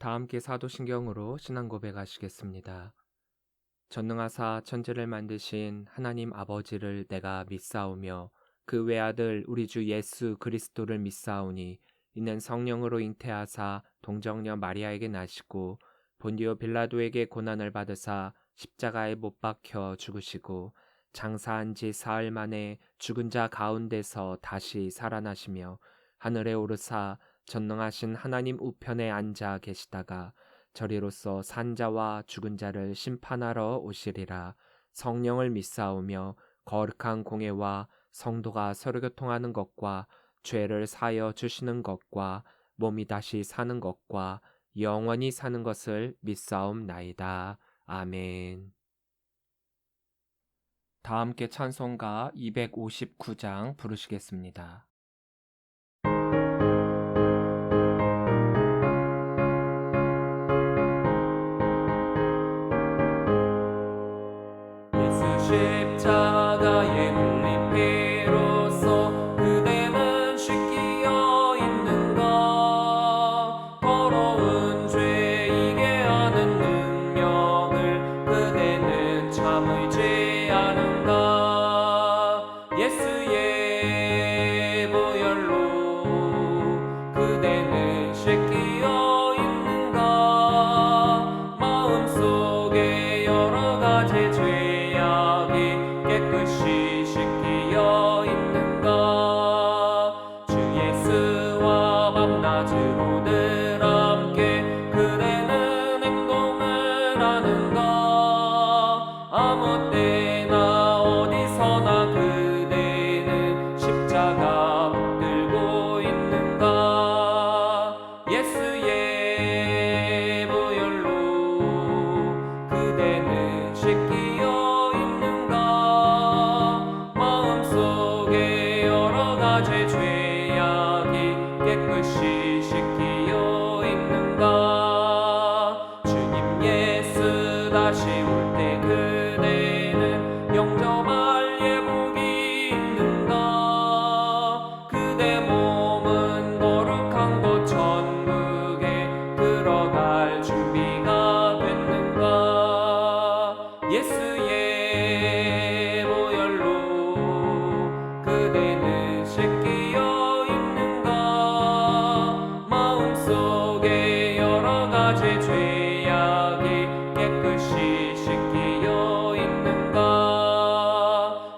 다 함께 사도신경으로 신앙 고백하시겠습니다. 전능하사 천지를 만드신 하나님 아버지를 내가 믿사오며 그 외아들 우리 주 예수 그리스도를 믿사오니 이는 성령으로 잉태하사 동정녀 마리아에게 나시고 본디오 빌라도에게 고난을 받으사 십자가에 못 박혀 죽으시고 장사한 지 사흘 만에 죽은 자 가운데서 다시 살아나시며 하늘에 오르사 전능하신 하나님 우편에 앉아 계시다가 저리로서 산자와 죽은 자를 심판하러 오시리라. 성령을 믿사오며 거룩한 공예와 성도가 서로 교통하는 것과 죄를 사여 주시는 것과 몸이 다시 사는 것과 영원히 사는 것을 믿사옵나이다. 아멘. 다 함께 찬송가 259장 부르시겠습니다. 십자가에 흘린 피로써 그대는 씻기어 있는가. 더러운 죄 이게 하는 능력을 그대는 참 의지하는가. 예수의 보혈로 그대는 씻기어 있는가. 마음속에 여러 가지 죄 깨끗이 씻기어 있는가. 주 예수와 밤낮으로 늘 함께 그대는 행동을 하는가. 아무 때나 어디서나 그대는 십자가 붙들고 있는가. 예수의 보혈로 그대는 씻기어 깨끗이 씻기어 있는가. 주님 예수 다시 올 때 그대는 영접할 예복이 있는가. 그대 몸은 거룩한 곳 천국에 들어갈 준비가 됐는가. 예수의 보혈로 그대는 씻기어 죄악이 깨끗이 씻기어 있는가.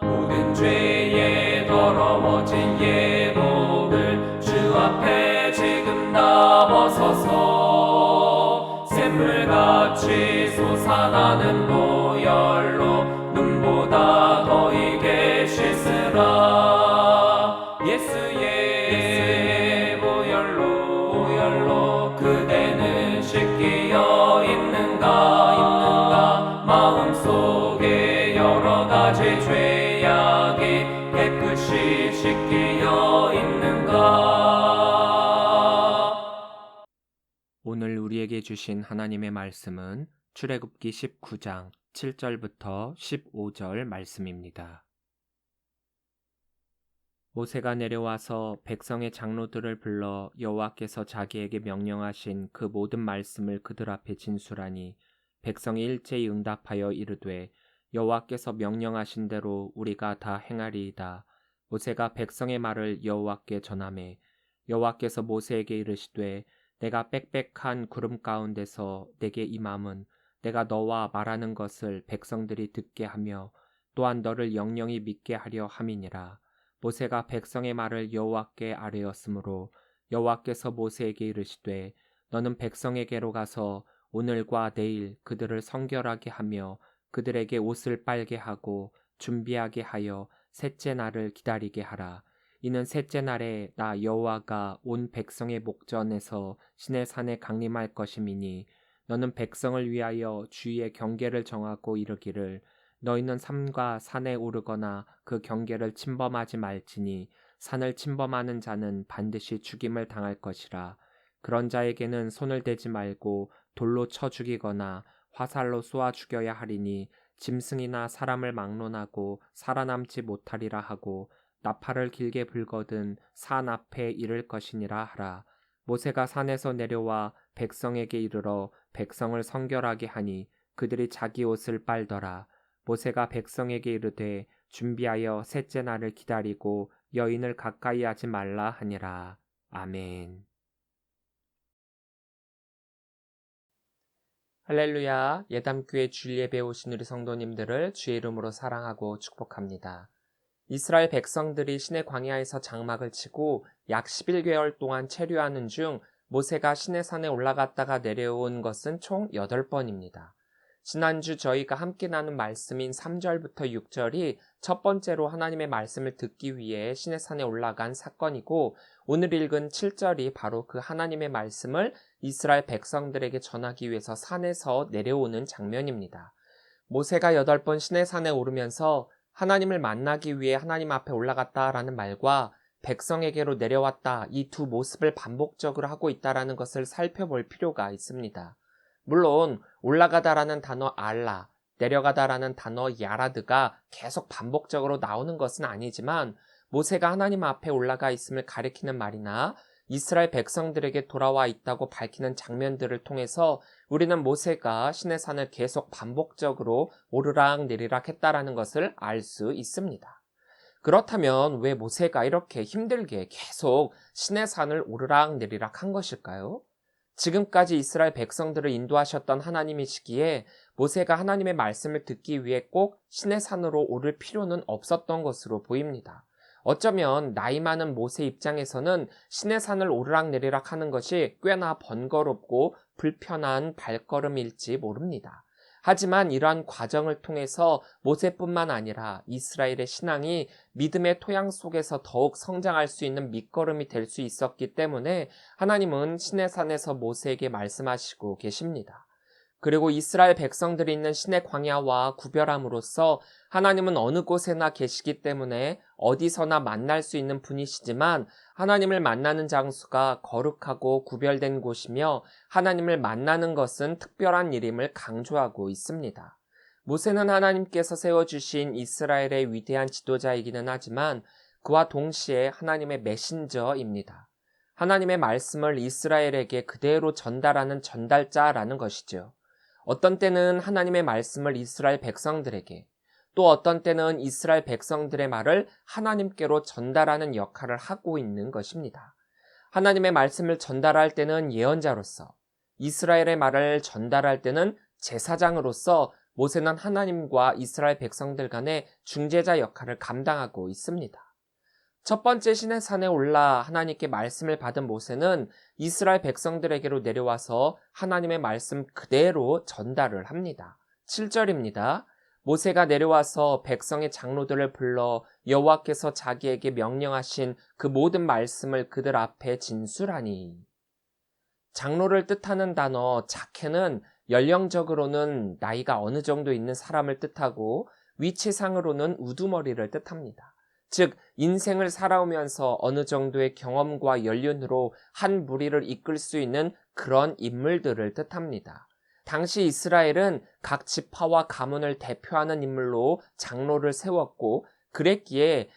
모든 죄에 더러워진 예복을 주 앞에 지금 다 벗어서 샘물같이 솟아나는 보혈로 눈보다 더 이게 씻으라. 예수의 보혈로 그대는 씻기어 있는가. 마음속에 여러 가지 죄악이 깨끗이 씻기어 있는가. 오늘 우리에게 주신 하나님의 말씀은 출애굽기 19장 7절부터 15절 말씀입니다. 모세가 내려와서 백성의 장로들을 불러 여호와께서 자기에게 명령하신 그 모든 말씀을 그들 앞에 진술하니 백성이 일제히 응답하여 이르되 여호와께서 명령하신 대로 우리가 다 행하리이다. 모세가 백성의 말을 여호와께 전하매 여호와께서 모세에게 이르시되 내가 빽빽한 구름 가운데서 내게 임함은 내가 너와 말하는 것을 백성들이 듣게 하며 또한 너를 영영히 믿게 하려 함이니라. 모세가 백성의 말을 여호와께 아뢰었으므로 여호와께서 모세에게 이르시되 너는 백성에게로 가서 오늘과 내일 그들을 성결하게 하며 그들에게 옷을 빨게 하고 준비하게 하여 셋째 날을 기다리게 하라. 이는 셋째 날에 나 여호와가 온 백성의 목전에서 시내산에 강림할 것임이니 너는 백성을 위하여 주의 경계를 정하고 이르기를 너희는 삼가 산에 오르거나 그 경계를 침범하지 말지니 산을 침범하는 자는 반드시 죽임을 당할 것이라. 그런 자에게는 손을 대지 말고 돌로 쳐 죽이거나 화살로 쏘아 죽여야 하리니 짐승이나 사람을 막론하고 살아남지 못하리라 하고 나팔을 길게 불거든 산 앞에 이를 것이니라 하라. 모세가 산에서 내려와 백성에게 이르러 백성을 성결하게 하니 그들이 자기 옷을 빨더라. 모세가 백성에게 이르되 준비하여 셋째 날을 기다리고 여인을 가까이 하지 말라 하니라. 아멘. 할렐루야. 예담교회 주일 예배 오신 우리 성도님들을 주의 이름으로 사랑하고 축복합니다. 이스라엘 백성들이 시내 광야에서 장막을 치고 약 11개월 동안 체류하는 중 모세가 시내산에 올라갔다가 내려온 것은 총 8번입니다. 지난주 저희가 함께 나눈 말씀인 3절부터 6절이 첫 번째로 하나님의 말씀을 듣기 위해 시내산에 올라간 사건이고, 오늘 읽은 7절이 바로 그 하나님의 말씀을 이스라엘 백성들에게 전하기 위해서 산에서 내려오는 장면입니다. 모세가 8번 시내산에 오르면서 하나님을 만나기 위해 하나님 앞에 올라갔다라는 말과 백성에게로 내려왔다, 이 두 모습을 반복적으로 하고 있다라는 것을 살펴볼 필요가 있습니다. 물론 올라가다라는 단어 알라, 내려가다라는 단어 야라드가 계속 반복적으로 나오는 것은 아니지만, 모세가 하나님 앞에 올라가 있음을 가리키는 말이나 이스라엘 백성들에게 돌아와 있다고 밝히는 장면들을 통해서 우리는 모세가 시내산을 계속 반복적으로 오르락 내리락 했다라는 것을 알 수 있습니다. 그렇다면 왜 모세가 이렇게 힘들게 계속 시내산을 오르락 내리락 한 것일까요? 지금까지 이스라엘 백성들을 인도하셨던 하나님이시기에 모세가 하나님의 말씀을 듣기 위해 꼭 시내산으로 오를 필요는 없었던 것으로 보입니다. 어쩌면 나이 많은 모세 입장에서는 시내산을 오르락내리락 하는 것이 꽤나 번거롭고 불편한 발걸음일지 모릅니다. 하지만 이러한 과정을 통해서 모세뿐만 아니라 이스라엘의 신앙이 믿음의 토양 속에서 더욱 성장할 수 있는 밑거름이 될 수 있었기 때문에 하나님은 시내산에서 모세에게 말씀하시고 계십니다. 그리고 이스라엘 백성들이 있는 시내 광야와 구별함으로써 하나님은 어느 곳에나 계시기 때문에 어디서나 만날 수 있는 분이시지만, 하나님을 만나는 장소가 거룩하고 구별된 곳이며 하나님을 만나는 것은 특별한 일임을 강조하고 있습니다. 모세는 하나님께서 세워주신 이스라엘의 위대한 지도자이기는 하지만 그와 동시에 하나님의 메신저입니다. 하나님의 말씀을 이스라엘에게 그대로 전달하는 전달자라는 것이죠. 어떤 때는 하나님의 말씀을 이스라엘 백성들에게, 또 어떤 때는 이스라엘 백성들의 말을 하나님께로 전달하는 역할을 하고 있는 것입니다. 하나님의 말씀을 전달할 때는 예언자로서, 이스라엘의 말을 전달할 때는 제사장으로서 모세는 하나님과 이스라엘 백성들 간의 중재자 역할을 감당하고 있습니다. 첫 번째 시내산에 올라 하나님께 말씀을 받은 모세는 이스라엘 백성들에게로 내려와서 하나님의 말씀 그대로 전달을 합니다. 7절입니다. 모세가 내려와서 백성의 장로들을 불러 여호와께서 자기에게 명령하신 그 모든 말씀을 그들 앞에 진술하니. 장로를 뜻하는 단어 자케는 연령적으로는 나이가 어느 정도 있는 사람을 뜻하고 위치상으로는 우두머리를 뜻합니다. 즉 인생을 살아오면서 어느 정도의 경험과 연륜으로 한 무리를 이끌 수 있는 그런 인물들을 뜻합니다. 당시 이스라엘은 각 지파와 가문을 대표하는 인물로 장로를 세웠고, 그랬기에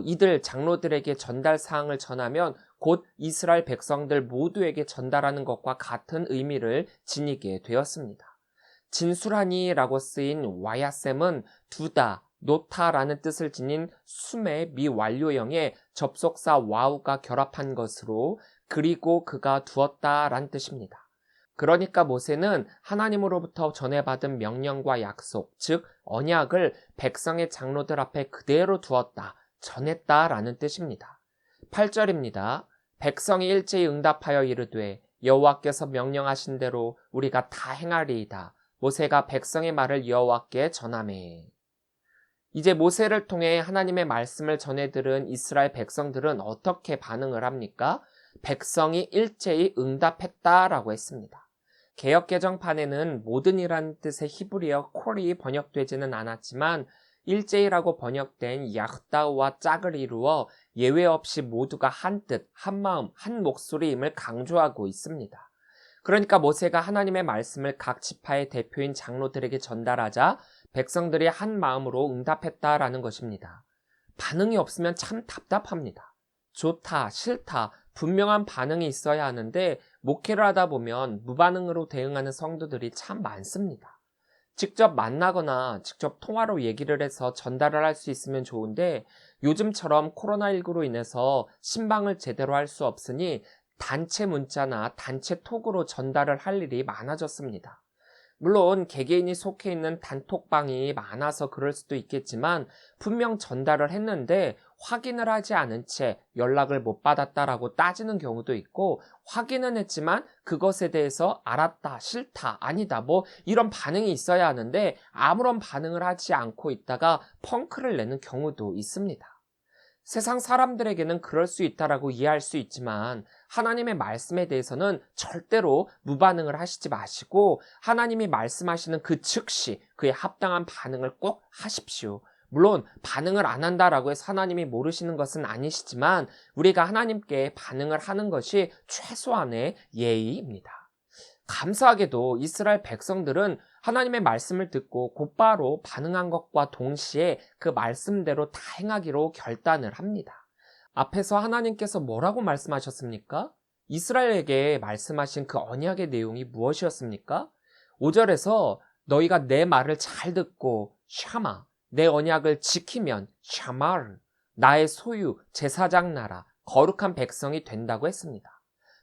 이들 장로들에게 전달 사항을 전하면 곧 이스라엘 백성들 모두에게 전달하는 것과 같은 의미를 지니게 되었습니다. 진술하니라고 쓰인 와야셈은 두다, 놓다라는 뜻을 지닌 숨의 미완료형의 접속사 와우가 결합한 것으로 그리고 그가 두었다란 뜻입니다. 그러니까 모세는 하나님으로부터 전해받은 명령과 약속, 즉 언약을 백성의 장로들 앞에 그대로 두었다, 전했다라는 뜻입니다. 8절입니다. 백성이 일제히 응답하여 이르되 여호와께서 명령하신 대로 우리가 다 행하리이다. 모세가 백성의 말을 여호와께 전하매. 이제 모세를 통해 하나님의 말씀을 전해 들은 이스라엘 백성들은 어떻게 반응을 합니까? 백성이 일제히 응답했다라고 했습니다. 개역개정판에는 모든이라는 뜻의 히브리어 콜이 번역되지는 않았지만 일제히라고 번역된 야흐다우와 짝을 이루어 예외 없이 모두가 한 뜻, 한 마음, 한 목소리임을 강조하고 있습니다. 그러니까 모세가 하나님의 말씀을 각 지파의 대표인 장로들에게 전달하자 백성들이 한 마음으로 응답했다라는 것입니다. 반응이 없으면 참 답답합니다. 좋다, 싫다, 분명한 반응이 있어야 하는데 목회를 하다 보면 무반응으로 대응하는 성도들이 참 많습니다. 직접 만나거나 직접 통화로 얘기를 해서 전달을 할 수 있으면 좋은데 요즘처럼 코로나19로 인해서 신방을 제대로 할 수 없으니 단체 문자나 단체 톡으로 전달을 할 일이 많아졌습니다. 물론 개개인이 속해 있는 단톡방이 많아서 그럴 수도 있겠지만 분명 전달을 했는데 확인을 하지 않은 채 연락을 못 받았다라고 따지는 경우도 있고 확인은 했지만 그것에 대해서 알았다, 싫다, 아니다 뭐 이런 반응이 있어야 하는데 아무런 반응을 하지 않고 있다가 펑크를 내는 경우도 있습니다. 세상 사람들에게는 그럴 수 있다라고 이해할 수 있지만 하나님의 말씀에 대해서는 절대로 무반응을 하시지 마시고 하나님이 말씀하시는 그 즉시 그에 합당한 반응을 꼭 하십시오. 물론 반응을 안 한다라고 해서 하나님이 모르시는 것은 아니시지만 우리가 하나님께 반응을 하는 것이 최소한의 예의입니다. 감사하게도 이스라엘 백성들은 하나님의 말씀을 듣고 곧바로 반응한 것과 동시에 그 말씀대로 다 행하기로 결단을 합니다. 앞에서 하나님께서 뭐라고 말씀하셨습니까? 이스라엘에게 말씀하신 그 언약의 내용이 무엇이었습니까? 5절에서 너희가 내 말을 잘 듣고 샤마, 내 언약을 지키면 샤마르, 나의 소유, 제사장 나라, 거룩한 백성이 된다고 했습니다.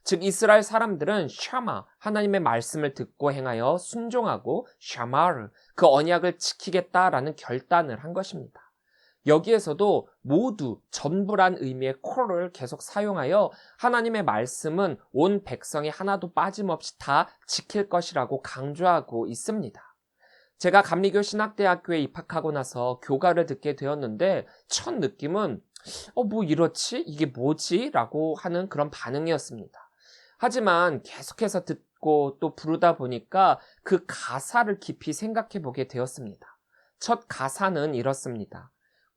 즉 이스라엘 사람들은 샤마, 하나님의 말씀을 듣고 행하여 순종하고 샤마르, 그 언약을 지키겠다라는 결단을 한 것입니다. 여기에서도 모두 전부란 의미의 콜을 계속 사용하여 하나님의 말씀은 온 백성이 하나도 빠짐없이 다 지킬 것이라고 강조하고 있습니다. 제가 감리교 신학대학교에 입학하고 나서 교가를 듣게 되었는데 첫 느낌은 뭐 이렇지? 이게 뭐지? 라고 하는 그런 반응이었습니다. 하지만 계속해서 듣고 또 부르다 보니까 그 가사를 깊이 생각해 보게 되었습니다. 첫 가사는 이렇습니다.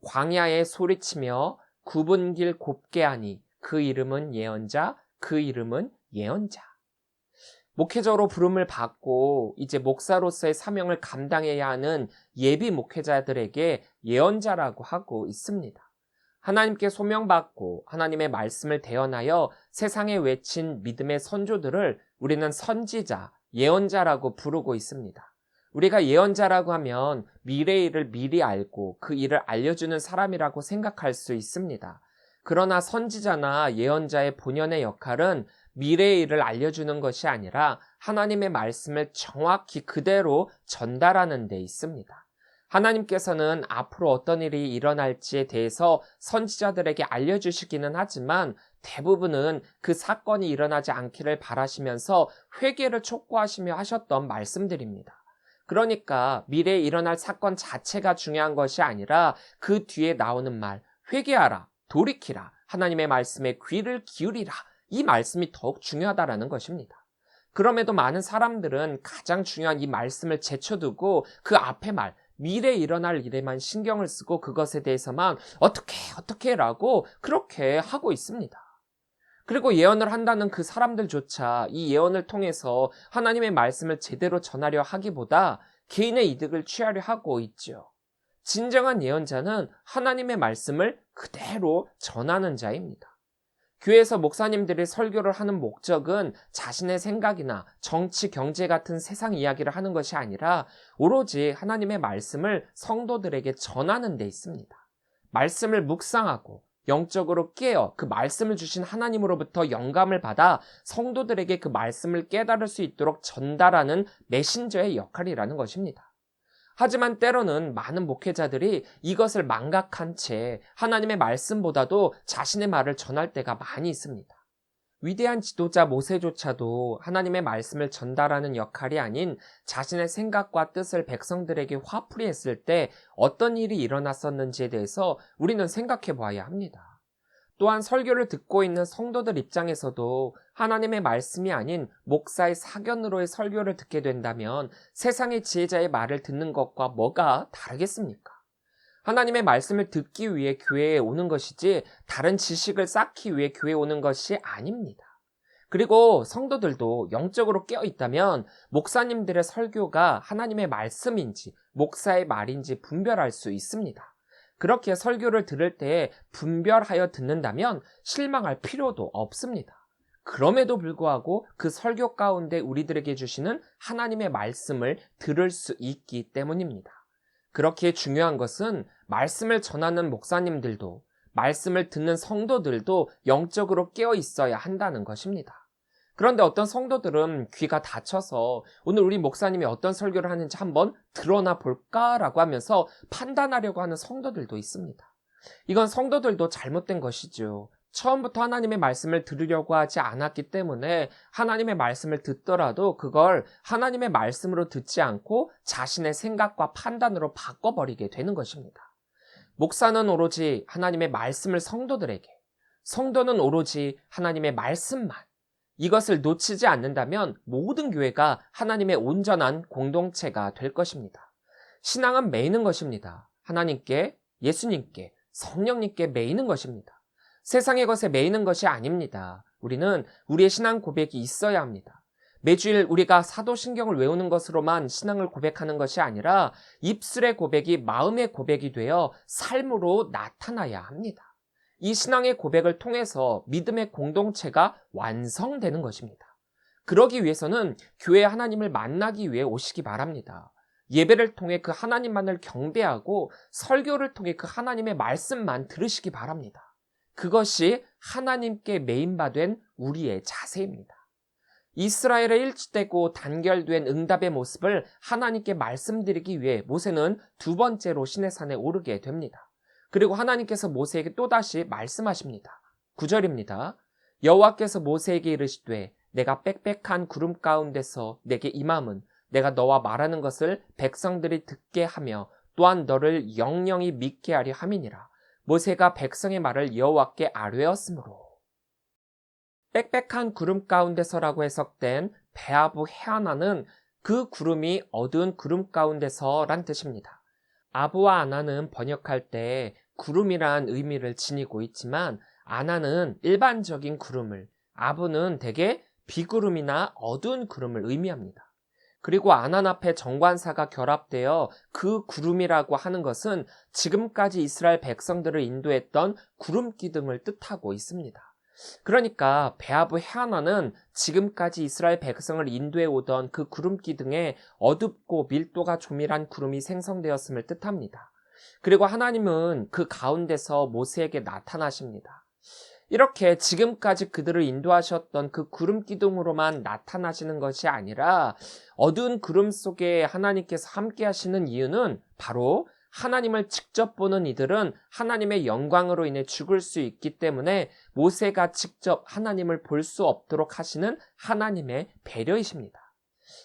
광야에 소리치며 굽은 길 곱게 하니 그 이름은 예언자, 그 이름은 예언자. 목회자로 부름을 받고 이제 목사로서의 사명을 감당해야 하는 예비 목회자들에게 예언자라고 하고 있습니다. 하나님께 소명받고 하나님의 말씀을 대언하여 세상에 외친 믿음의 선조들을 우리는 선지자, 예언자라고 부르고 있습니다. 우리가 예언자라고 하면 미래의 일을 미리 알고 그 일을 알려주는 사람이라고 생각할 수 있습니다. 그러나 선지자나 예언자의 본연의 역할은 미래의 일을 알려주는 것이 아니라 하나님의 말씀을 정확히 그대로 전달하는 데 있습니다. 하나님께서는 앞으로 어떤 일이 일어날지에 대해서 선지자들에게 알려주시기는 하지만 대부분은 그 사건이 일어나지 않기를 바라시면서 회개를 촉구하시며 하셨던 말씀들입니다. 그러니까 미래에 일어날 사건 자체가 중요한 것이 아니라 그 뒤에 나오는 말, 회개하라, 돌이키라, 하나님의 말씀에 귀를 기울이라, 이 말씀이 더욱 중요하다라는 것입니다. 그럼에도 많은 사람들은 가장 중요한 이 말씀을 제쳐두고 그 앞에 말, 미래에 일어날 일에만 신경을 쓰고 그것에 대해서만 어떻게 라고 그렇게 하고 있습니다. 그리고 예언을 한다는 그 사람들조차 이 예언을 통해서 하나님의 말씀을 제대로 전하려 하기보다 개인의 이득을 취하려 하고 있죠. 진정한 예언자는 하나님의 말씀을 그대로 전하는 자입니다. 교회에서 목사님들이 설교를 하는 목적은 자신의 생각이나 정치, 경제 같은 세상 이야기를 하는 것이 아니라 오로지 하나님의 말씀을 성도들에게 전하는 데 있습니다. 말씀을 묵상하고 영적으로 깨어 그 말씀을 주신 하나님으로부터 영감을 받아 성도들에게 그 말씀을 깨달을 수 있도록 전달하는 메신저의 역할이라는 것입니다. 하지만 때로는 많은 목회자들이 이것을 망각한 채 하나님의 말씀보다도 자신의 말을 전할 때가 많이 있습니다. 위대한 지도자 모세조차도 하나님의 말씀을 전달하는 역할이 아닌 자신의 생각과 뜻을 백성들에게 화풀이했을 때 어떤 일이 일어났었는지에 대해서 우리는 생각해 봐야 합니다. 또한 설교를 듣고 있는 성도들 입장에서도 하나님의 말씀이 아닌 목사의 사견으로의 설교를 듣게 된다면 세상의 지혜자의 말을 듣는 것과 뭐가 다르겠습니까? 하나님의 말씀을 듣기 위해 교회에 오는 것이지 다른 지식을 쌓기 위해 교회에 오는 것이 아닙니다. 그리고 성도들도 영적으로 깨어 있다면 목사님들의 설교가 하나님의 말씀인지 목사의 말인지 분별할 수 있습니다. 그렇게 설교를 들을 때 분별하여 듣는다면 실망할 필요도 없습니다. 그럼에도 불구하고 그 설교 가운데 우리들에게 주시는 하나님의 말씀을 들을 수 있기 때문입니다. 그렇게 중요한 것은 말씀을 전하는 목사님들도 말씀을 듣는 성도들도 영적으로 깨어 있어야 한다는 것입니다. 그런데 어떤 성도들은 귀가 닫혀서 오늘 우리 목사님이 어떤 설교를 하는지 한번 들어나 볼까라고 하면서 판단하려고 하는 성도들도 있습니다. 이건 성도들도 잘못된 것이죠. 처음부터 하나님의 말씀을 들으려고 하지 않았기 때문에 하나님의 말씀을 듣더라도 그걸 하나님의 말씀으로 듣지 않고 자신의 생각과 판단으로 바꿔버리게 되는 것입니다. 목사는 오로지 하나님의 말씀을 성도들에게, 성도는 오로지 하나님의 말씀만, 이것을 놓치지 않는다면 모든 교회가 하나님의 온전한 공동체가 될 것입니다. 신앙은 매이는 것입니다. 하나님께, 예수님께, 성령님께 매이는 것입니다. 세상의 것에 매이는 것이 아닙니다. 우리는 우리의 신앙 고백이 있어야 합니다. 매주일 우리가 사도신경을 외우는 것으로만 신앙을 고백하는 것이 아니라 입술의 고백이 마음의 고백이 되어 삶으로 나타나야 합니다. 이 신앙의 고백을 통해서 믿음의 공동체가 완성되는 것입니다. 그러기 위해서는 교회 하나님을 만나기 위해 오시기 바랍니다. 예배를 통해 그 하나님만을 경배하고 설교를 통해 그 하나님의 말씀만 들으시기 바랍니다. 그것이 하나님께 매인받은 우리의 자세입니다. 이스라엘의 일치되고 단결된 응답의 모습을 하나님께 말씀드리기 위해 모세는 두 번째로 시내산에 오르게 됩니다. 그리고 하나님께서 모세에게 또다시 말씀하십니다. 9절입니다. 여호와께서 모세에게 이르시되 내가 빽빽한 구름 가운데서 내게 임함은 내가 너와 말하는 것을 백성들이 듣게 하며 또한 너를 영영히 믿게 하려 함이니라. 모세가 백성의 말을 여호와께 아뢰었으므로. 빽빽한 구름 가운데서라고 해석된 베아부 해아나는 그 구름이 어두운 구름 가운데서란 뜻입니다. 아부와 아나는 번역할 때 구름이란 의미를 지니고 있지만 아나는 일반적인 구름을, 아부는 대개 비구름이나 어두운 구름을 의미합니다. 그리고 아난 앞에 정관사가 결합되어 그 구름이라고 하는 것은 지금까지 이스라엘 백성들을 인도했던 구름 기둥을 뜻하고 있습니다. 그러니까 베아부 해아나는 지금까지 이스라엘 백성을 인도해 오던 그 구름 기둥에 어둡고 밀도가 조밀한 구름이 생성되었음을 뜻합니다. 그리고 하나님은 그 가운데서 모세에게 나타나십니다. 이렇게 지금까지 그들을 인도하셨던 그 구름 기둥으로만 나타나시는 것이 아니라 어두운 구름 속에 하나님께서 함께 하시는 이유는 바로 하나님을 직접 보는 이들은 하나님의 영광으로 인해 죽을 수 있기 때문에 모세가 직접 하나님을 볼 수 없도록 하시는 하나님의 배려이십니다.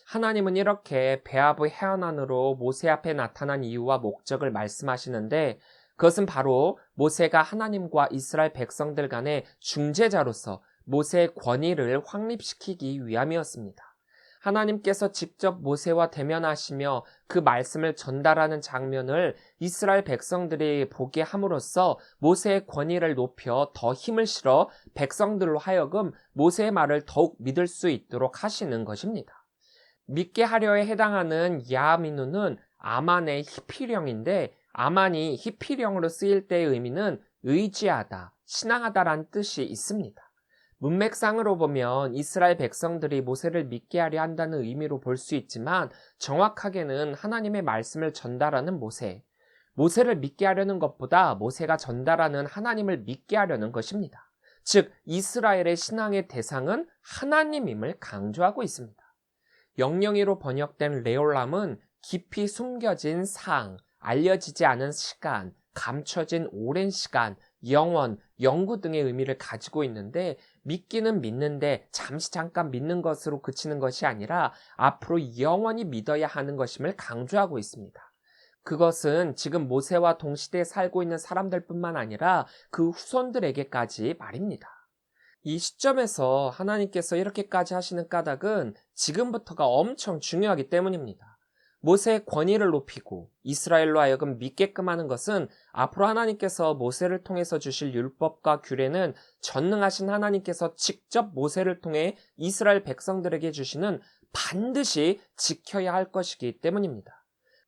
하나님은 이렇게 베아부 해안안으로 모세 앞에 나타난 이유와 목적을 말씀하시는데 그것은 바로 모세가 하나님과 이스라엘 백성들 간의 중재자로서 모세의 권위를 확립시키기 위함이었습니다. 하나님께서 직접 모세와 대면하시며 그 말씀을 전달하는 장면을 이스라엘 백성들이 보게 함으로써 모세의 권위를 높여 더 힘을 실어 백성들로 하여금 모세의 말을 더욱 믿을 수 있도록 하시는 것입니다. 믿게 하려에 해당하는 야미누는 아만의 히피령인데 아만이 히피령으로 쓰일 때의 의미는 의지하다, 신앙하다란 뜻이 있습니다. 문맥상으로 보면 이스라엘 백성들이 모세를 믿게 하려 한다는 의미로 볼 수 있지만 정확하게는 하나님의 말씀을 전달하는 모세를 믿게 하려는 것보다 모세가 전달하는 하나님을 믿게 하려는 것입니다. 즉 이스라엘의 신앙의 대상은 하나님임을 강조하고 있습니다. 영영이로 번역된 레올람은 깊이 숨겨진 상, 알려지지 않은 시간, 감춰진 오랜 시간, 영원, 영구 등의 의미를 가지고 있는데 믿기는 믿는데 잠깐 믿는 것으로 그치는 것이 아니라 앞으로 영원히 믿어야 하는 것임을 강조하고 있습니다. 그것은 지금 모세와 동시대에 살고 있는 사람들뿐만 아니라 그 후손들에게까지 말입니다. 이 시점에서 하나님께서 이렇게까지 하시는 까닭은 지금부터가 엄청 중요하기 때문입니다. 모세의 권위를 높이고 이스라엘로 하여금 믿게끔 하는 것은 앞으로 하나님께서 모세를 통해서 주실 율법과 규례는 전능하신 하나님께서 직접 모세를 통해 이스라엘 백성들에게 주시는 반드시 지켜야 할 것이기 때문입니다.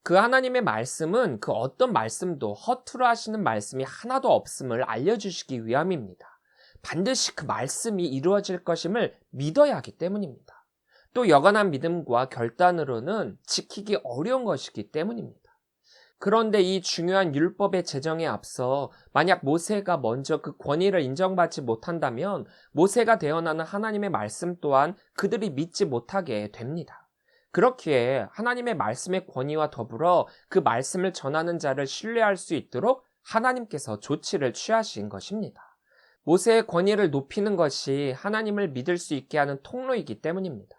그 하나님의 말씀은 그 어떤 말씀도 허투루 하시는 말씀이 하나도 없음을 알려주시기 위함입니다. 반드시 그 말씀이 이루어질 것임을 믿어야 하기 때문입니다. 또 여간한 믿음과 결단으로는 지키기 어려운 것이기 때문입니다. 그런데 이 중요한 율법의 제정에 앞서 만약 모세가 먼저 그 권위를 인정받지 못한다면 모세가 대언하는 하나님의 말씀 또한 그들이 믿지 못하게 됩니다. 그렇기에 하나님의 말씀의 권위와 더불어 그 말씀을 전하는 자를 신뢰할 수 있도록 하나님께서 조치를 취하신 것입니다. 모세의 권위를 높이는 것이 하나님을 믿을 수 있게 하는 통로이기 때문입니다.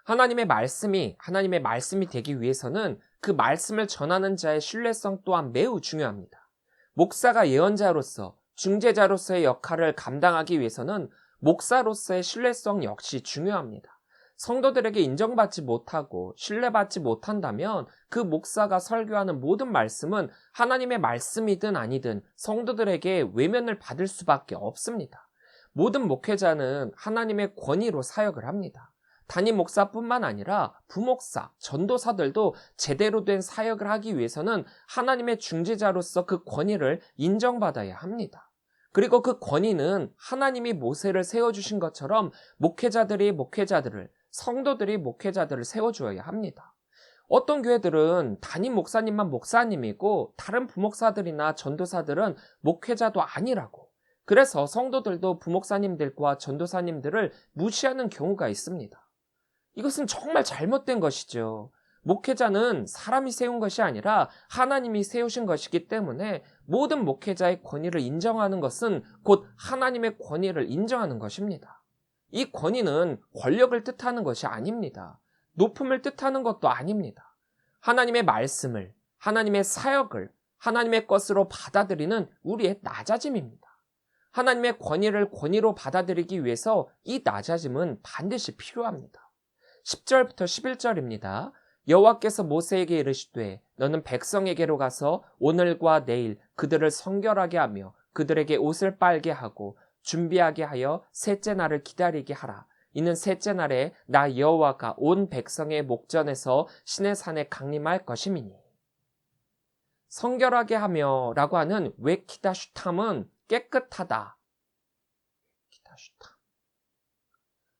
하나님의 말씀이 되기 위해서는 그 말씀을 전하는 자의 신뢰성 또한 매우 중요합니다. 목사가 예언자로서, 중재자로서의 역할을 감당하기 위해서는 목사로서의 신뢰성 역시 중요합니다. 성도들에게 인정받지 못하고 신뢰받지 못한다면 그 목사가 설교하는 모든 말씀은 하나님의 말씀이든 아니든 성도들에게 외면을 받을 수밖에 없습니다. 모든 목회자는 하나님의 권위로 사역을 합니다. 담임 목사뿐만 아니라 부목사, 전도사들도 제대로 된 사역을 하기 위해서는 하나님의 중재자로서 그 권위를 인정받아야 합니다. 그리고 그 권위는 하나님이 모세를 세워주신 것처럼 목회자들을, 성도들이 목회자들을 세워주어야 합니다. 어떤 교회들은 담임 목사님만 목사님이고 다른 부목사들이나 전도사들은 목회자도 아니라고, 그래서 성도들도 부목사님들과 전도사님들을 무시하는 경우가 있습니다. 이것은 정말 잘못된 것이죠. 목회자는 사람이 세운 것이 아니라 하나님이 세우신 것이기 때문에 모든 목회자의 권위를 인정하는 것은 곧 하나님의 권위를 인정하는 것입니다. 이 권위는 권력을 뜻하는 것이 아닙니다. 높음을 뜻하는 것도 아닙니다. 하나님의 말씀을, 하나님의 사역을 하나님의 것으로 받아들이는 우리의 낮아짐입니다. 하나님의 권위를 권위로 받아들이기 위해서 이 낮아짐은 반드시 필요합니다. 10절부터 11절입니다. 여호와께서 모세에게 이르시되 너는 백성에게로 가서 오늘과 내일 그들을 성결하게 하며 그들에게 옷을 빨게 하고 준비하게 하여 셋째 날을 기다리게 하라. 이는 셋째 날에 나 여호와가 온 백성의 목전에서 시내산에 강림할 것임이니. 성결하게 하며 라고 하는 웨키다슈탐은 깨끗하다.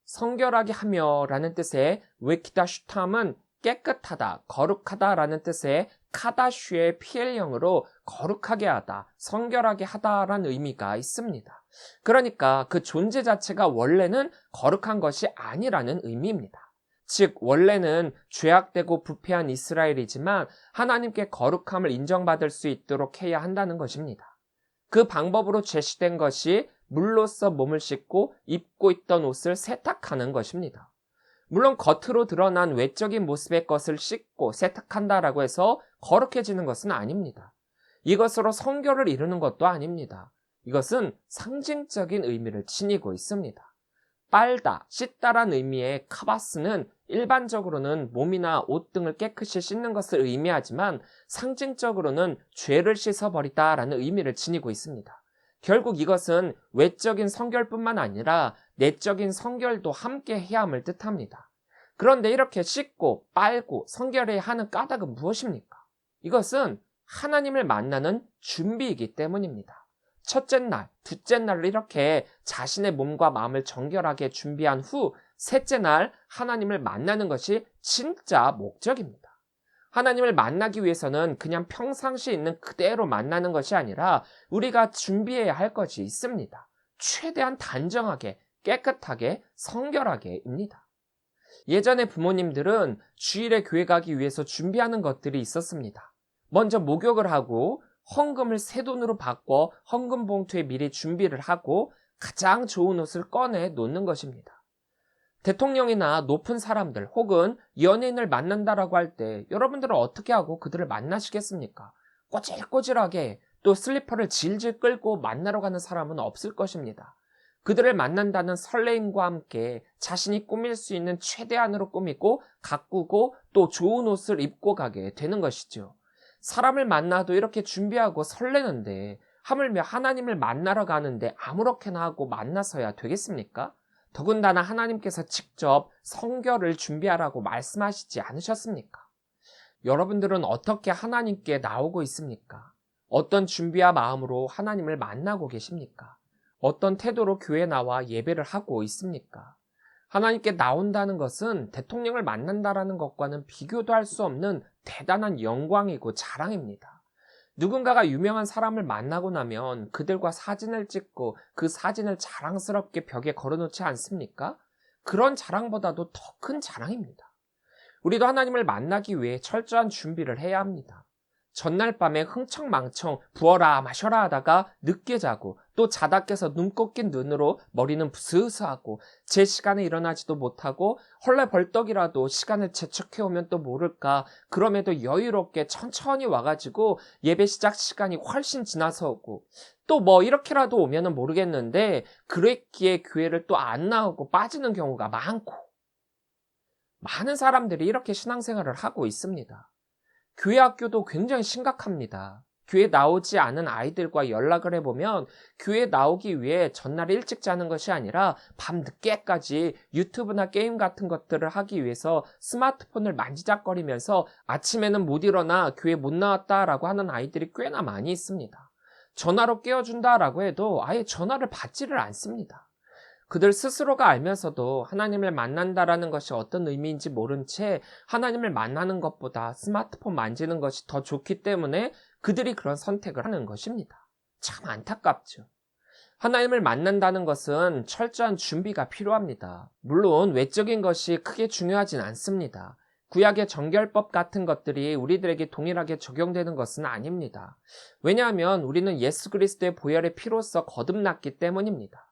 성결하게 하며 라는 뜻의 웨키다슈탐은 깨끗하다, 거룩하다 라는 뜻의 카다슈의 PL형으로 거룩하게 하다, 성결하게 하다라는 의미가 있습니다. 그러니까 그 존재 자체가 원래는 거룩한 것이 아니라는 의미입니다. 즉 원래는 죄악되고 부패한 이스라엘이지만 하나님께 거룩함을 인정받을 수 있도록 해야 한다는 것입니다. 그 방법으로 제시된 것이 물로써 몸을 씻고 입고 있던 옷을 세탁하는 것입니다. 물론 겉으로 드러난 외적인 모습의 것을 씻고 세탁한다라고 해서 거룩해지는 것은 아닙니다. 이것으로 성결을 이루는 것도 아닙니다. 이것은 상징적인 의미를 지니고 있습니다. 빨다, 씻다란 의미의 카바스는 일반적으로는 몸이나 옷 등을 깨끗이 씻는 것을 의미하지만 상징적으로는 죄를 씻어버리다라는 의미를 지니고 있습니다. 결국 이것은 외적인 성결뿐만 아니라 내적인 성결도 함께 해야 함을 뜻합니다. 그런데 이렇게 씻고 빨고 성결해야 하는 까닭은 무엇입니까? 이것은 하나님을 만나는 준비이기 때문입니다. 첫째 날, 둘째 날을 이렇게 자신의 몸과 마음을 정결하게 준비한 후 셋째 날 하나님을 만나는 것이 진짜 목적입니다. 하나님을 만나기 위해서는 그냥 평상시에 있는 그대로 만나는 것이 아니라 우리가 준비해야 할 것이 있습니다. 최대한 단정하게, 깨끗하게, 성결하게입니다. 예전에 부모님들은 주일에 교회 가기 위해서 준비하는 것들이 있었습니다. 먼저 목욕을 하고 헌금을 새 돈으로 바꿔 헌금 봉투에 미리 준비를 하고 가장 좋은 옷을 꺼내 놓는 것입니다. 대통령이나 높은 사람들 혹은 연예인을 만난다라고 할 때 여러분들은 어떻게 하고 그들을 만나시겠습니까? 꼬질꼬질하게 또 슬리퍼를 질질 끌고 만나러 가는 사람은 없을 것입니다. 그들을 만난다는 설레임과 함께 자신이 꾸밀 수 있는 최대한으로 꾸미고 가꾸고 또 좋은 옷을 입고 가게 되는 것이죠. 사람을 만나도 이렇게 준비하고 설레는데 하물며 하나님을 만나러 가는데 아무렇게나 하고 만나서야 되겠습니까? 더군다나 하나님께서 직접 성결을 준비하라고 말씀하시지 않으셨습니까? 여러분들은 어떻게 하나님께 나오고 있습니까? 어떤 준비와 마음으로 하나님을 만나고 계십니까? 어떤 태도로 교회에 나와 예배를 하고 있습니까? 하나님께 나온다는 것은 대통령을 만난다라는 것과는 비교도 할 수 없는 대단한 영광이고 자랑입니다. 누군가가 유명한 사람을 만나고 나면 그들과 사진을 찍고 그 사진을 자랑스럽게 벽에 걸어놓지 않습니까? 그런 자랑보다도 더 큰 자랑입니다. 우리도 하나님을 만나기 위해 철저한 준비를 해야 합니다. 전날 밤에 흥청망청 부어라 마셔라 하다가 늦게 자고 또 자다 깨서 눈 꺾인 눈으로 머리는 부스스하고 제 시간에 일어나지도 못하고 헐레벌떡이라도 시간을 재촉해오면 또 모를까 그럼에도 여유롭게 천천히 와가지고 예배 시작 시간이 훨씬 지나서 오고 또 뭐 이렇게라도 오면은 모르겠는데 그랬기에 교회를 또 안 나오고 빠지는 경우가 많고 많은 사람들이 이렇게 신앙생활을 하고 있습니다. 교회 학교도 굉장히 심각합니다. 교회 나오지 않은 아이들과 연락을 해보면 교회 나오기 위해 전날 일찍 자는 것이 아니라 밤 늦게까지 유튜브나 게임 같은 것들을 하기 위해서 스마트폰을 만지작거리면서 아침에는 못 일어나 교회 못 나왔다라고 하는 아이들이 꽤나 많이 있습니다. 전화로 깨워준다라고 해도 아예 전화를 받지를 않습니다. 그들 스스로가 알면서도 하나님을 만난다라는 것이 어떤 의미인지 모른 채 하나님을 만나는 것보다 스마트폰 만지는 것이 더 좋기 때문에 그들이 그런 선택을 하는 것입니다. 참 안타깝죠. 하나님을 만난다는 것은 철저한 준비가 필요합니다. 물론 외적인 것이 크게 중요하진 않습니다. 구약의 정결법 같은 것들이 우리들에게 동일하게 적용되는 것은 아닙니다. 왜냐하면 우리는 예수 그리스도의 보혈의 피로써 거듭났기 때문입니다.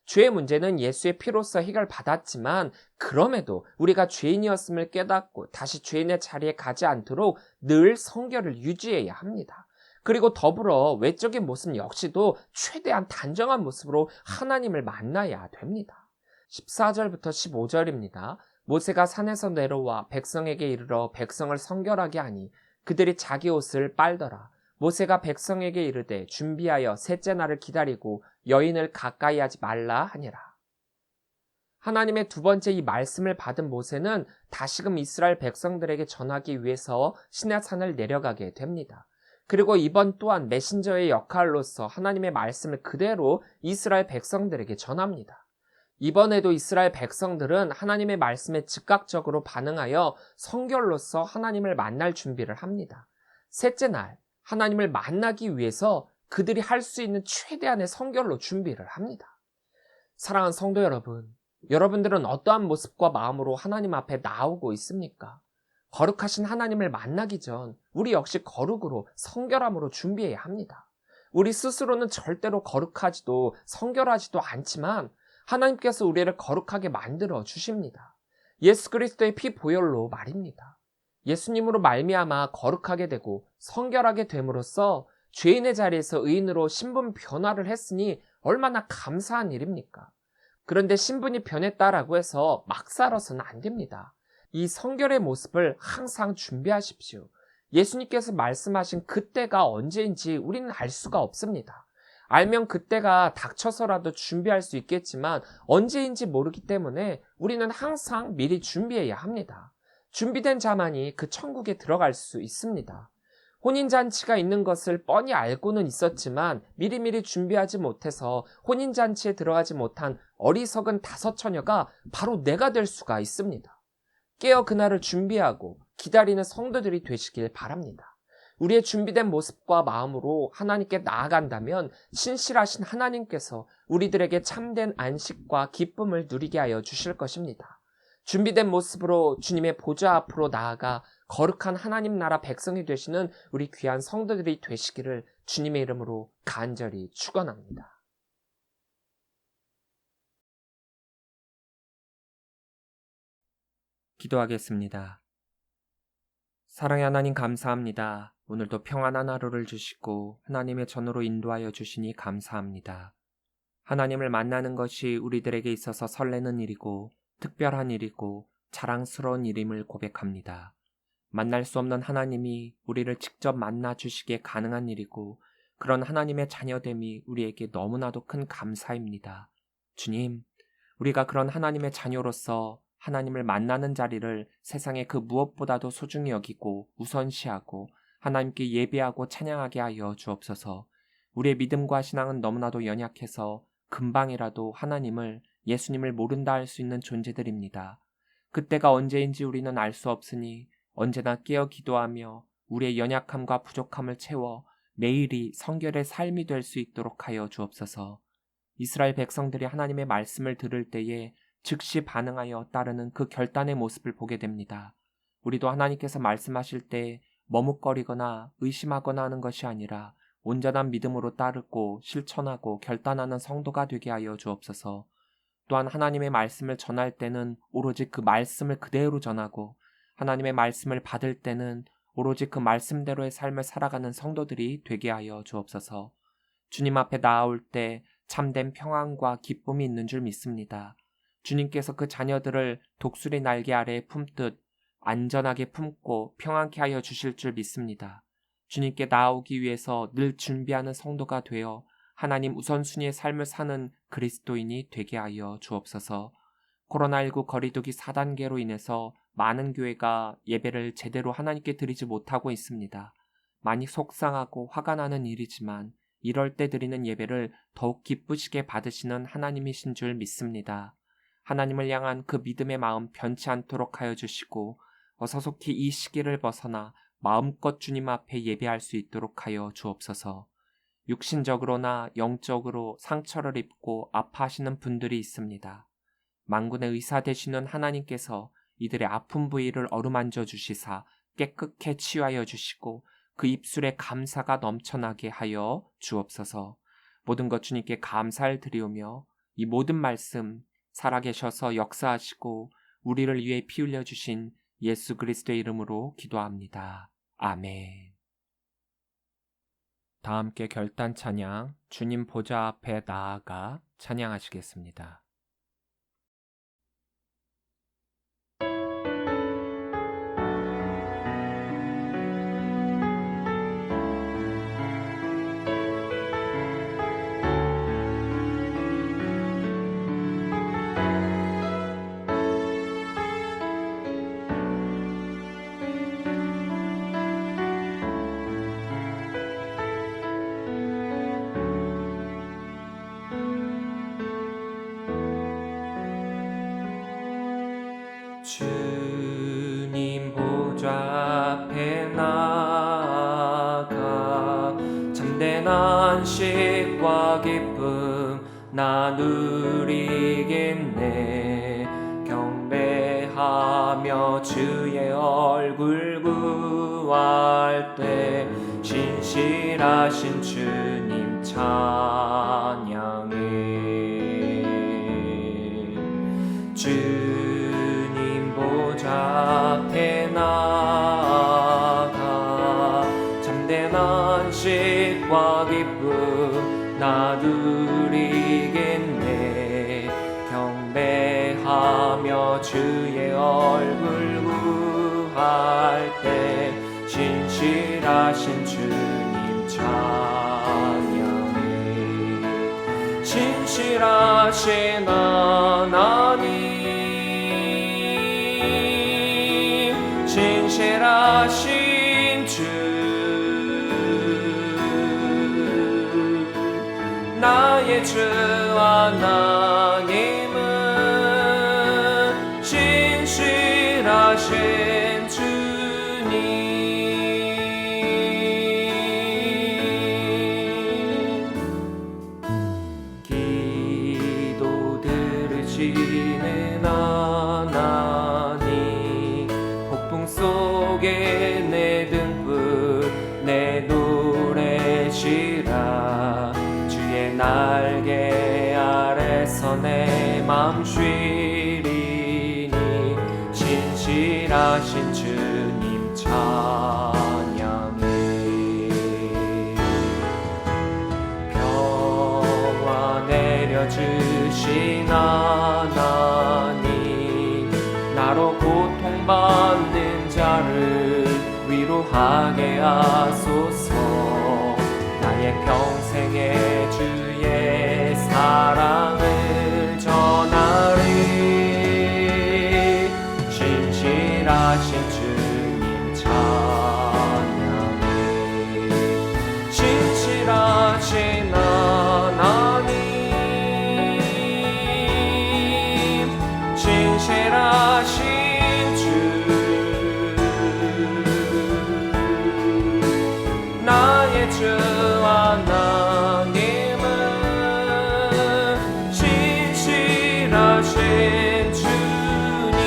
죄의 문제는 예수의 피로써 해결받았지만 그럼에도 우리가 죄인이었음을 깨닫고 다시 죄인의 자리에 가지 않도록 늘 성결을 유지해야 합니다. 그리고 더불어 외적인 모습 역시도 최대한 단정한 모습으로 하나님을 만나야 됩니다. 14절부터 15절입니다. 모세가 산에서 내려와 백성에게 이르러 백성을 성결하게 하니 그들이 자기 옷을 빨더라. 모세가 백성에게 이르되 준비하여 셋째 날을 기다리고 여인을 가까이 하지 말라 하니라. 하나님의 두 번째 이 말씀을 받은 모세는 다시금 이스라엘 백성들에게 전하기 위해서 시내산을 내려가게 됩니다. 그리고 이번 또한 메신저의 역할로서 하나님의 말씀을 그대로 이스라엘 백성들에게 전합니다. 이번에도 이스라엘 백성들은 하나님의 말씀에 즉각적으로 반응하여 성결로서 하나님을 만날 준비를 합니다. 셋째 날 하나님을 만나기 위해서 그들이 할 수 있는 최대한의 성결로 준비를 합니다. 사랑하는 성도 여러분, 여러분들은 어떠한 모습과 마음으로 하나님 앞에 나오고 있습니까? 거룩하신 하나님을 만나기 전 우리 역시 거룩으로 성결함으로 준비해야 합니다. 우리 스스로는 절대로 거룩하지도 성결하지도 않지만 하나님께서 우리를 거룩하게 만들어 주십니다. 예수 그리스도의 피 보혈로 말입니다. 예수님으로 말미암아 거룩하게 되고 성결하게 됨으로써 죄인의 자리에서 의인으로 신분 변화를 했으니 얼마나 감사한 일입니까? 그런데 신분이 변했다라고 해서 막 살아서는 안 됩니다. 이 성결의 모습을 항상 준비하십시오. 예수님께서 말씀하신 그때가 언제인지 우리는 알 수가 없습니다. 알면 그때가 닥쳐서라도 준비할 수 있겠지만 언제인지 모르기 때문에 우리는 항상 미리 준비해야 합니다. 준비된 자만이 그 천국에 들어갈 수 있습니다. 혼인잔치가 있는 것을 뻔히 알고는 있었지만 미리미리 준비하지 못해서 혼인잔치에 들어가지 못한 어리석은 다섯 처녀가 바로 내가 될 수가 있습니다. 깨어 그날을 준비하고 기다리는 성도들이 되시길 바랍니다. 우리의 준비된 모습과 마음으로 하나님께 나아간다면 신실하신 하나님께서 우리들에게 참된 안식과 기쁨을 누리게 하여 주실 것입니다. 준비된 모습으로 주님의 보좌 앞으로 나아가 거룩한 하나님 나라 백성이 되시는 우리 귀한 성도들이 되시기를 주님의 이름으로 간절히 축원합니다. 기도하겠습니다. 사랑의 하나님 감사합니다. 오늘도 평안한 하루를 주시고 하나님의 전으로 인도하여 주시니 감사합니다. 하나님을 만나는 것이 우리들에게 있어서 설레는 일이고 특별한 일이고 자랑스러운 일임을 고백합니다. 만날 수 없는 하나님이 우리를 직접 만나 주시기에 가능한 일이고 그런 하나님의 자녀됨이 우리에게 너무나도 큰 감사입니다. 주님, 우리가 그런 하나님의 자녀로서 하나님을 만나는 자리를 세상의 그 무엇보다도 소중히 여기고 우선시하고 하나님께 예배하고 찬양하게 하여 주옵소서. 우리의 믿음과 신앙은 너무나도 연약해서 금방이라도 하나님을, 예수님을 모른다 할 수 있는 존재들입니다. 그때가 언제인지 우리는 알 수 없으니 언제나 깨어 기도하며 우리의 연약함과 부족함을 채워 매일이 성결의 삶이 될 수 있도록 하여 주옵소서. 이스라엘 백성들이 하나님의 말씀을 들을 때에 즉시 반응하여 따르는 그 결단의 모습을 보게 됩니다. 우리도 하나님께서 말씀하실 때 머뭇거리거나 의심하거나 하는 것이 아니라 온전한 믿음으로 따르고 실천하고 결단하는 성도가 되게 하여 주옵소서. 또한 하나님의 말씀을 전할 때는 오로지 그 말씀을 그대로 전하고 하나님의 말씀을 받을 때는 오로지 그 말씀대로의 삶을 살아가는 성도들이 되게 하여 주옵소서. 주님 앞에 나아올 때 참된 평안과 기쁨이 있는 줄 믿습니다. 주님께서 그 자녀들을 독수리 날개 아래에 품듯 안전하게 품고 평안케 하여 주실 줄 믿습니다. 주님께 나아오기 위해서 늘 준비하는 성도가 되어 하나님 우선순위의 삶을 사는 그리스도인이 되게 하여 주옵소서. 코로나19 거리두기 4단계로 인해서 많은 교회가 예배를 제대로 하나님께 드리지 못하고 있습니다. 많이 속상하고 화가 나는 일이지만 이럴 때 드리는 예배를 더욱 기쁘시게 받으시는 하나님이신 줄 믿습니다. 하나님을 향한 그 믿음의 마음 변치 않도록 하여 주시고 어서 속히 이 시기를 벗어나 마음껏 주님 앞에 예배할 수 있도록 하여 주옵소서. 육신적으로나 영적으로 상처를 입고 아파하시는 분들이 있습니다. 만군의 의사 되시는 하나님께서 이들의 아픈 부위를 어루만져 주시사 깨끗게 치유하여 주시고 그 입술에 감사가 넘쳐나게 하여 주옵소서. 모든 것 주님께 감사를 드리오며 이 모든 말씀 살아계셔서 역사하시고 우리를 위해 피 흘려 주신 예수 그리스도의 이름으로 기도합니다. 아멘. 다 함께 결단 찬양, 주님 보좌 앞에 나아가 찬양하시겠습니다. 주님 보좌 앞에 나아가 참된 안식과 기쁨 나 누리겠네. 경배하며 주의 얼굴 구할 때 신실하신 주님 찬양해. 주님 보좌 앞에 나아가 참된 안식과 기쁨 나 누리겠네. 경배하며 주의 얼굴 구할 때 신실하신 주님 찬양해. 신실하신 하나님, 신실하신 주, 나의 주 하나님은 신실하신 주님. 기도 들으시는 하나님, 폭풍 속에 내 등불 내 노래시라. 주의 날개 아래서 내 맘 쉬리니 신실하신 주님 찬양해. 평화 내려주신 하나님, 나로 고통받는 자를 위로하게 하소서. 나의 평생의 주의 사랑을 전하리. 신실하신 주 나의 주 하나님은 신실하신 주님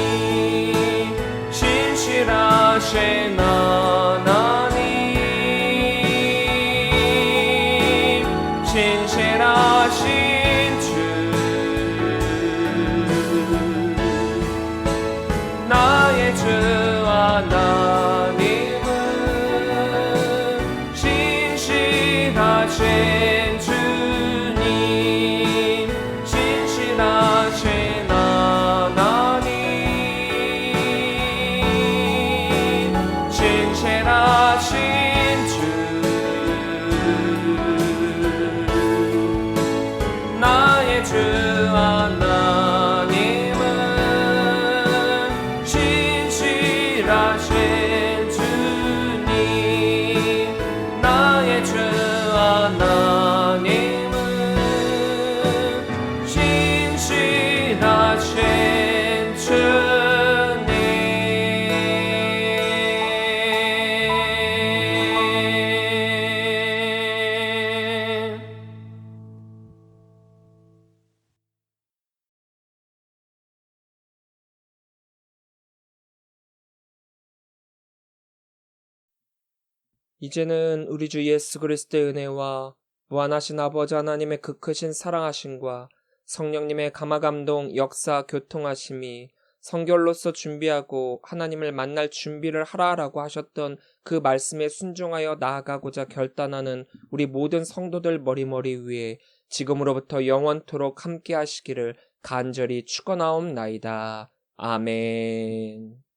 신실하신 하나님 신실하신 주 나의 주 하나님은 신실하신 주님 신실하신 하나님 신실하신 주 나의 주 하나님은 신실하신 주님 나의 주 하나님은 신실하신 주님 이제는 우리 주 예수 그리스도의 은혜와 무한하신 아버지 하나님의 그 크신 사랑하심과 성령님의 감화감동 역사 교통하심이 성결로서 준비하고 하나님을 만날 준비를 하라라고 하셨던 그 말씀에 순종하여 나아가고자 결단하는 우리 모든 성도들 머리머리 위에 지금으로부터 영원토록 함께 하시기를 간절히 축원하옵나이다. 아멘.